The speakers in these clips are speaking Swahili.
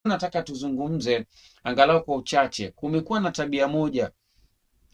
Nataka tuzungumze angalau kwa uchache. Kumekuwa na tabia moja,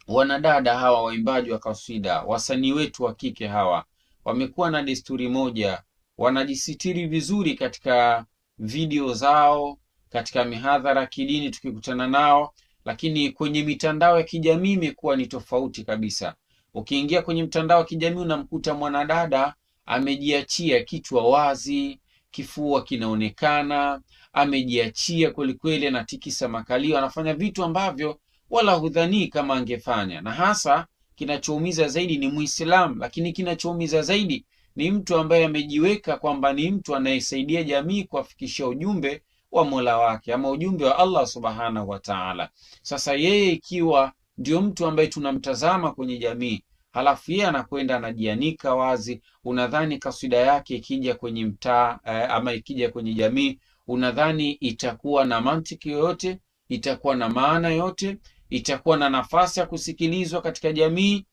wanadada hawa waimbaji wa kaswida, wasanii wetu wa kike hawa wamekuwa na desturi moja, wanajisitiri vizuri katika video zao, katika mihadhara kidini tukikutana nao, lakini kwenye mitandao ya kijamii imekuwa ni tofauti kabisa. Ukiingia kwenye mtandao wa kijamii unamkuta mwanadada amejiachia, kichwa wazi, kifua kinaonekana, amejiachia kwelikweli, anatikisa makalio, anafanya vitu ambavyo wala hudhanii kama angefanya. Na hasa kinachoumiza zaidi ni Muislamu, lakini kinachoumiza zaidi ni mtu ambaye amejiweka kwamba ni mtu anayesaidia jamii kuwafikishia ujumbe wa Mola wake ama ujumbe wa Allah subhanahu wa ta'ala. Sasa yeye ikiwa ndio mtu ambaye tunamtazama kwenye jamii, halafu yeye anakwenda anajianika wazi, unadhani kaswida yake ikija kwenye mtaa ama ikija kwenye jamii, unadhani itakuwa na mantiki yoyote? Itakuwa na maana yote? Itakuwa na nafasi ya kusikilizwa katika jamii?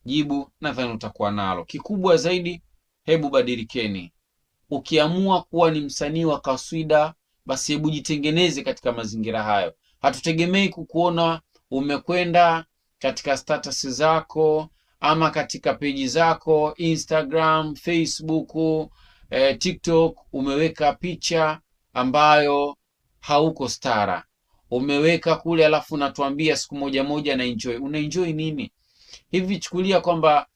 Jibu nadhani utakuwa nalo. Kikubwa zaidi, hebu badilikeni. Ukiamua kuwa ni msanii wa kaswida, basi hebu jitengeneze katika mazingira hayo. Hatutegemei kukuona umekwenda katika status zako ama katika peji zako Instagram, Facebook, TikTok, umeweka picha ambayo hauko stara, umeweka kule, alafu unatuambia siku moja moja na enjoy. Unaenjoy nini? Hivi chukulia kwamba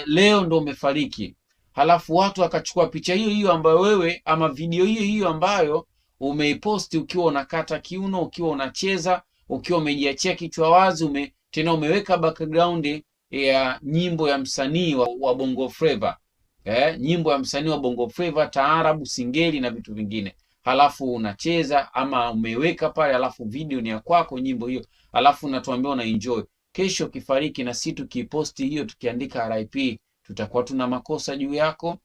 leo ndo umefariki, halafu watu wakachukua picha hiyo hiyo ambayo wewe ama video hiyo hiyo ambayo umeiposti ukiwa unakata kiuno, ukiwa unacheza, ukiwa umejiachia kichwa wazi, tena umeweka background ya nyimbo ya msanii wa Bongo Flava, nyimbo ya msanii wa Bongo Flava, taarabu, singeli na vitu vingine, halafu unacheza ama umeweka pale, halafu video ni ya kwako nyimbo hiyo, halafu unatuambia una enjoy. Kesho ukifariki na si tukiposti hiyo tukiandika RIP, tutakuwa tuna makosa juu yako.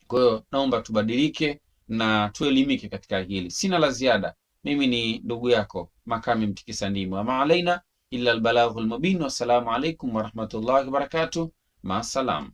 Kwa hiyo naomba tubadilike na tuelimike katika hili. Sina la ziada. Mimi ni ndugu yako Makame Mtikisa Ndimwi. Ama alaina illa albalaghul mubin. Wassalamu alaikum warahmatullahi wabarakatuh. Maasalam.